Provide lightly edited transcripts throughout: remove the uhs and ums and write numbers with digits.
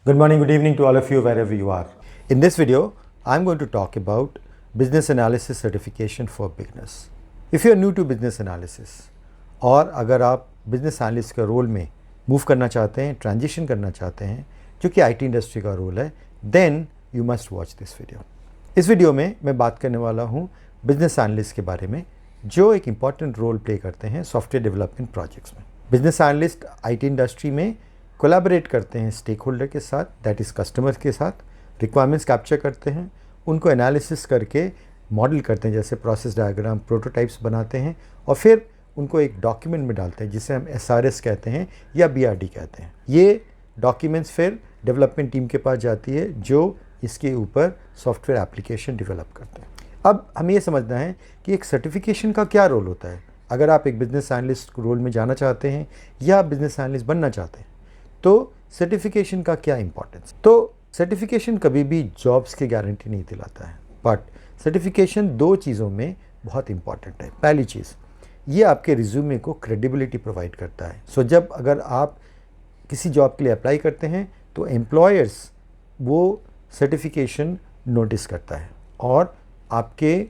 Good morning, good evening to all of you wherever you are. In this video, I'm going to talk about Business Analysis Certification for Beginners. If you are new to Business Analysis और अगर आप Business Analyst के role में move करना चाहते हैं, transition करना चाहते हैं, जो कि IT इंडस्ट्री का रोल है, then you must watch this video. इस वीडियो में मैं बात करने वाला हूँ बिजनेस एनालिस्ट के बारे में, जो एक इम्पॉर्टेंट रोल प्ले करते हैं सॉफ्टवेयर डेवलपमेंट प्रोजेक्ट्स में। बिजनेस एनालिस्ट IT इंडस्ट्री में कोलैबोरेट करते हैं स्टेक होल्डर के साथ, दैट इज़ कस्टमर्स के साथ, रिक्वायरमेंट्स कैप्चर करते हैं, उनको एनालिसिस करके मॉडल करते हैं, जैसे प्रोसेस डायग्राम, प्रोटोटाइप्स बनाते हैं और फिर उनको एक डॉक्यूमेंट में डालते हैं जिसे हम SRS कहते हैं या BRD कहते हैं। ये डॉक्यूमेंट्स फिर डेवलपमेंट टीम के पास जाती है जो इसके ऊपर सॉफ्टवेयर एप्लीकेशन डेवलप करते हैं। अब हमें ये समझना है कि एक सर्टिफिकेशन का क्या रोल होता है। अगर आप एक बिजनेस एनालिस्ट रोल में जाना चाहते हैं या बिजनेस एनालिस्ट बनना चाहते हैं तो सर्टिफिकेशन का क्या इंपॉर्टेंस। तो सर्टिफिकेशन कभी भी जॉब्स की गारंटी नहीं दिलाता है, बट सर्टिफिकेशन दो चीज़ों में बहुत इंपॉर्टेंट है। पहली चीज़, ये आपके रिज्यूमे को क्रेडिबिलिटी प्रोवाइड करता है। सो जब अगर आप किसी जॉब के लिए अप्लाई करते हैं तो एम्प्लॉयर्स वो सर्टिफिकेशन नोटिस करता है और आपके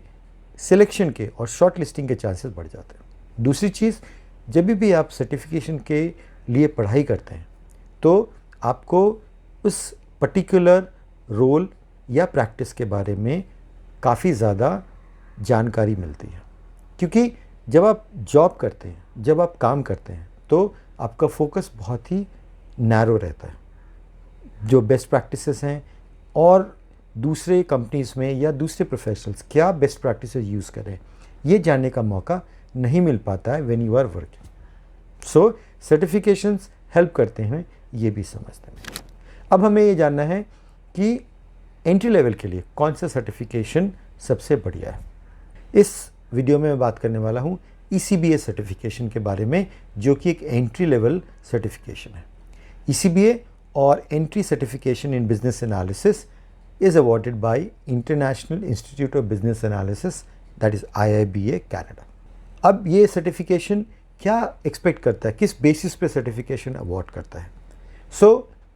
सिलेक्शन के और शॉर्ट लिस्टिंग के चांसेस बढ़ जाते हैं। दूसरी चीज़, जब भी आप सर्टिफिकेशन के लिए पढ़ाई करते हैं तो आपको उस पर्टिकुलर रोल या प्रैक्टिस के बारे में काफ़ी ज़्यादा जानकारी मिलती है, क्योंकि जब आप जॉब करते हैं, जब आप काम करते हैं तो आपका फोकस बहुत ही नैरो रहता है। जो बेस्ट प्रैक्टिसेस हैं और दूसरे कंपनीज़ में या दूसरे प्रोफेशनल्स क्या बेस्ट प्रैक्टिसेस यूज़ करें, ये जानने का मौका नहीं मिल पाता है when you are working. So certifications help करते हैं ये भी समझते हैं। अब हमें ये जानना है कि एंट्री लेवल के लिए कौन सा सर्टिफिकेशन सबसे बढ़िया है। इस वीडियो में मैं बात करने वाला हूँ ECBA सर्टिफिकेशन के बारे में, जो कि एक एंट्री लेवल सर्टिफिकेशन है। ECBA और entry certification in business analysis is awarded bye international institute of business analysis, that is IIBA Canada. अब ये सर्टिफिकेशन क्या एक्सपेक्ट करता है, किस बेसिस पे सर्टिफिकेशन अवॉर्ड करता है।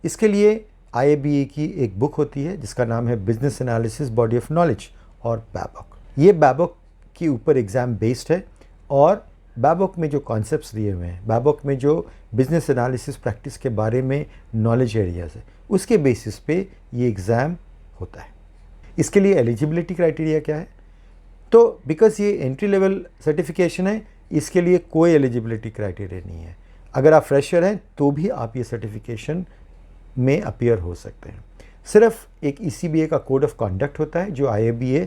इसके लिए IIBA की एक बुक होती है जिसका नाम है business analysis body of knowledge और बैबॉक। ये बैबॉक के ऊपर एग्ज़ाम बेस्ड है और बैबॉक में जो कॉन्सेप्ट्स दिए हुए हैं, बैबॉक में जो बिजनेस एनालिसिस प्रैक्टिस के बारे में नॉलेज एरियाज है, उसके बेसिस पे ये एग्ज़ाम होता है। इसके लिए एलिजिबिलिटी क्राइटेरिया क्या है, तो बिकॉज ये एंट्री लेवल सर्टिफिकेशन है, इसके लिए कोई एलिजिबिलिटी क्राइटेरिया नहीं है। अगर आप फ्रेशर हैं तो भी आप ये सर्टिफिकेशन में अपीयर हो सकते हैं। सिर्फ एक ECBA का कोड ऑफ कॉन्डक्ट होता है जो IIBA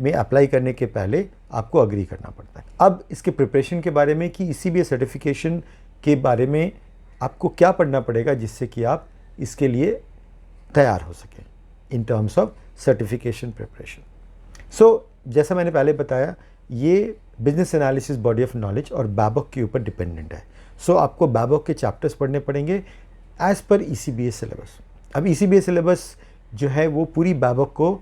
में अप्लाई करने के पहले आपको अग्री करना पड़ता है। अब इसके प्रिपरेशन के बारे में कि ECBA सर्टिफिकेशन के बारे में आपको क्या पढ़ना पड़ेगा जिससे कि आप इसके लिए तैयार हो सकें in terms of certification preparation. जैसा मैंने पहले बताया, ये business analysis body of knowledge और बैबॉक के ऊपर डिपेंडेंट है। आपको बैबॉक के चैप्टर्स पढ़ने पड़ेंगे एज पर ECBA सिलेबस। अब ECBA सिलेबस जो है वो पूरी बैबॉक को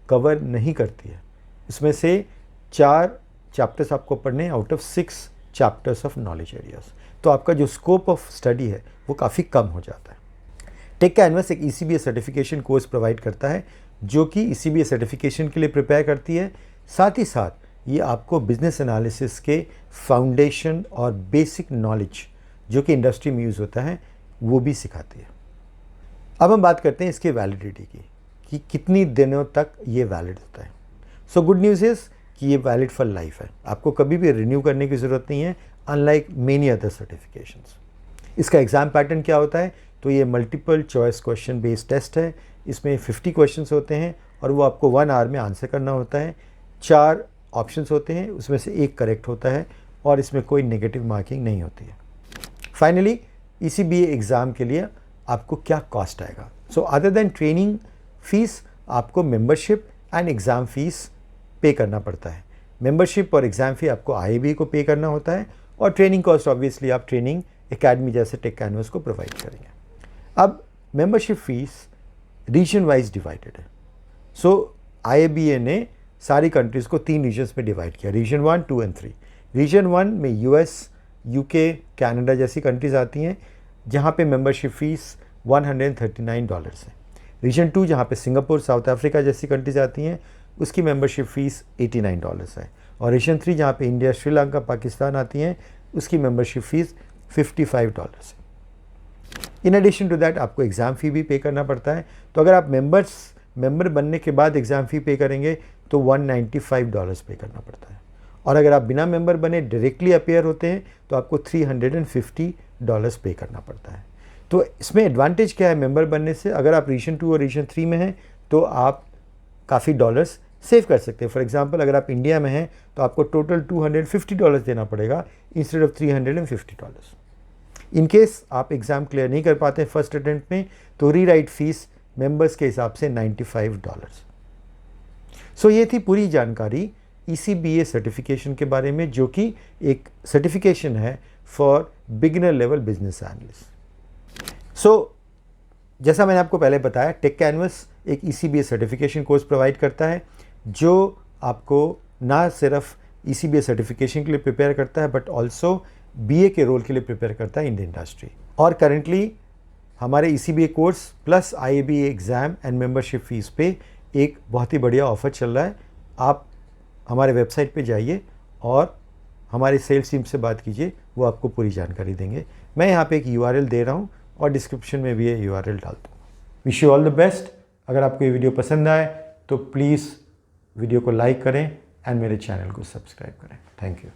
कवर नहीं करती है। इसमें से 4 चैप्टर्स आपको पढ़ने हैं out of 6 chapters of knowledge areas. तो आपका जो स्कोप ऑफ स्टडी है वो काफ़ी कम हो जाता है। टेक कैनवस एक ECBA सर्टिफिकेशन कोर्स प्रोवाइड करता है जो कि ECBA सर्टिफिकेशन के लिए प्रिपेयर करती है। साथ ही साथ ये आपको बिजनेस एनालिसिस के फाउंडेशन और बेसिक नॉलेज जो कि इंडस्ट्री में यूज़ होता है वो भी सिखाती है। अब हम बात करते हैं इसके वैलिडिटी की कि कितनी दिनों तक ये वैलिड होता है। गुड न्यूज़ इज़ कि ये वैलिड फॉर लाइफ है, आपको कभी भी रिन्यू करने की ज़रूरत नहीं है, अनलाइक मेनी अदर सर्टिफिकेशंस। इसका एग्ज़ाम पैटर्न क्या होता है, तो ये multiple choice question based test है। इसमें 50 क्वेश्चंस होते हैं और वो आपको 1 आवर में आंसर करना होता है। 4 ऑप्शंस होते हैं, उसमें से 1 करेक्ट होता है और इसमें कोई नेगेटिव मार्किंग नहीं होती है। फाइनली ECBA एग्ज़ाम के लिए आपको क्या कॉस्ट आएगा। अदर देन ट्रेनिंग फीस, आपको मेंबरशिप एंड एग्ज़ाम फीस पे करना पड़ता है। मेंबरशिप और एग्ज़ाम फ़ी आपको IIBA को पे करना होता है और ट्रेनिंग कॉस्ट ऑब्वियसली आप ट्रेनिंग एकेडमी जैसे टेक कैनवस को प्रोवाइड करेंगे। अब membership fees region wise divided है। IIBA ने सारी कंट्रीज़ को 3 रीजन्स में डिवाइड किया, रीजन 1, 2 एंड 3। रीजन 1 में US, UK, कनाडा जैसी कंट्रीज़ आती हैं जहाँ पे मेंबरशिप फ़ीस $139 है। रीजन 2 जहाँ पे सिंगापुर, साउथ अफ्रीका जैसी कंट्रीज आती हैं, उसकी मेंबरशिप फ़ीस $89 है। और रीजन 3 जहाँ पे इंडिया, श्रीलंका, पाकिस्तान आती हैं, उसकी मेंबरशिप फ़ीस $55 है। इन एडिशन टू दैट आपको एग्ज़ाम फ़ी भी पे करना पड़ता है। तो अगर आप मेंबर बनने के बाद एग्ज़ाम फ़ी पे करेंगे तो $195 पे करना पड़ता है। और अगर आप बिना मेंबर बने डायरेक्टली अपीयर होते हैं तो आपको $350 पे करना पड़ता है। तो इसमें एडवांटेज क्या है मेंबर बनने से? अगर आप रीजन 2 और रीजन 3 में हैं तो आप काफ़ी डॉलर्स सेव कर सकते हैं। फॉर एग्जांपल अगर आप इंडिया में हैं तो आपको टोटल $250 देना पड़ेगा इंस्टेड ऑफ $350। इन केस आप एग्ज़ाम क्लियर नहीं कर पाते फर्स्ट अटेम्प्ट में तो रीराइट फीस मेंबर्स के हिसाब से $95। सो ये थी पूरी जानकारी ECBA सर्टिफिकेशन के बारे में, जो कि एक सर्टिफिकेशन है for beginner level business analyst. So जैसा मैंने आपको पहले बताया, टेक कैनवस एक ECBA सर्टिफिकेशन कोर्स प्रोवाइड करता है जो आपको ना सिर्फ ECBA सर्टिफिकेशन के लिए प्रिपेयर करता है बट ऑल्सो BA के रोल के लिए प्रिपेयर करता है इन द इंडस्ट्री। और करेंटली हमारे ECBA course plus IABA exam and membership fees पे एक बहुत ही बढ़िया ऑफ़र चल रहा है। आप हमारे वेबसाइट पे जाइए और हमारी सेल्स टीम से बात कीजिए, वो आपको पूरी जानकारी देंगे। मैं यहाँ पे एक URL दे रहा हूँ और डिस्क्रिप्शन में भी ये URL डाल दूँ। Wish you all the best. अगर आपको ये वीडियो पसंद आए तो प्लीज़ वीडियो को लाइक करें एंड मेरे चैनल को सब्सक्राइब करें। Thank you.